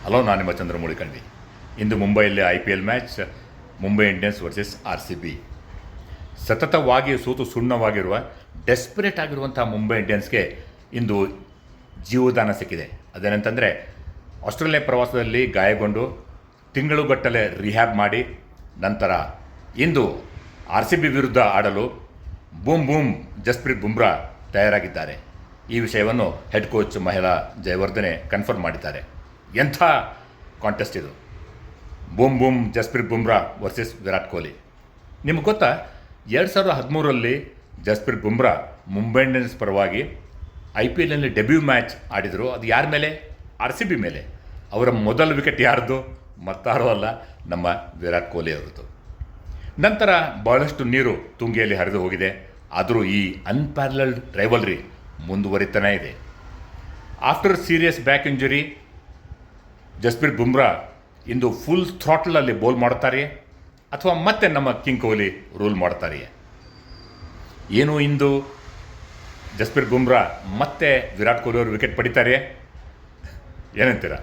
Hello, ನಾನು ನಿಮ್ಮ ಚಂದ್ರಮೌಳಿ ಕಣ್ವಿ. ಇಂದು ಮುಂಬೈಯಲ್ಲಿ IPL match Mumbai Indians versus RCB. ಸತತವಾಗಿ ಸೋತು ಸುಣ್ಣವಾಗಿರುವ ಡೆಸ್ಪರೇಟ್ ಆಗಿರುವಂಥ ಮುಂಬೈ ಇಂಡಿಯನ್ಸ್ಗೆ ಇಂದು ಜೀವದಾನ ಸಿಕ್ಕಿದೆ. ಅದೇನಂತಂದರೆ, ಆಸ್ಟ್ರೇಲಿಯಾ ಪ್ರವಾಸದಲ್ಲಿ ಗಾಯಗೊಂಡು ತಿಂಗಳುಗಟ್ಟಲೆ ರಿಹ್ಯಾಬ್ ಮಾಡಿ ನಂತರ ಇಂದು RCB ವಿರುದ್ಧ ಆಡಲು ಬೂಮ್ ಜಸ್ಪ್ರೀತ್ ಬುಮ್ರಾ ತಯಾರಾಗಿದ್ದಾರೆ. ಈ ವಿಷಯವನ್ನು ಹೆಡ್ ಕೋಚ್ ಮಹೇಲಾ ಜಯವರ್ಧನೆ ಕನ್ಫರ್ಮ್ ಮಾಡಿದ್ದಾರೆ. ಎಂಥ ಕಾಂಟೆಸ್ಟ್ ಇದು! Boom Jasprit Bumrah versus Virat Kohli. ನಿಮಗೆ ಗೊತ್ತಾ, 2013ರಲ್ಲಿ ಜಸ್ಪ್ರೀತ್ ಬುಮ್ರಾ ಮುಂಬೈ ಇಂಡಿಯನ್ಸ್ ಪರವಾಗಿ IPLನಲ್ಲಿ ಡೆಬ್ಯೂ ಮ್ಯಾಚ್ ಆಡಿದರು. ಅದು ಯಾರ ಮೇಲೆ? RCB ಮೇಲೆ. ಅವರ ಮೊದಲ ವಿಕೆಟ್ ಯಾರ್ದು? ಮತ್ತಾರೂ ಅಲ್ಲ, ನಮ್ಮ ವಿರಾಟ್ ಕೊಹ್ಲಿ ಅವರದ್ದು. ನಂತರ ಬಹಳಷ್ಟು ನೀರು ತುಂಗೆಯಲ್ಲಿ ಹರಿದು ಹೋಗಿದೆ. ಆದರೂ ಈ ಅನ್ಪ್ಯಾರಲಲ್ಡ್ ರೈವಲ್ರಿ ಮುಂದುವರಿತಾನೇ ಇದೆ. After serious back injury Jasprit Bumrah ಇಂದು ಫುಲ್ ಥ್ರಾಟಲಲ್ಲಿ ಬೌಲ್ ಮಾಡ್ತಾರೆಯೇ ಅಥವಾ ಮತ್ತೆ ನಮ್ಮ ಕಿಂಗ್ ಕೊಹ್ಲಿ ರೂಲ್ ಮಾಡ್ತಾರೆಯೇ? ಏನು ಇಂದು ಜಸ್ಪ್ರೀತ್ ಬುಮ್ರಾ ಮತ್ತೆ ವಿರಾಟ್ ಕೊಹ್ಲಿ ಅವರು ವಿಕೆಟ್ ಪಡಿತಾರೆಯೇ? ಏನಂತೀರಾ?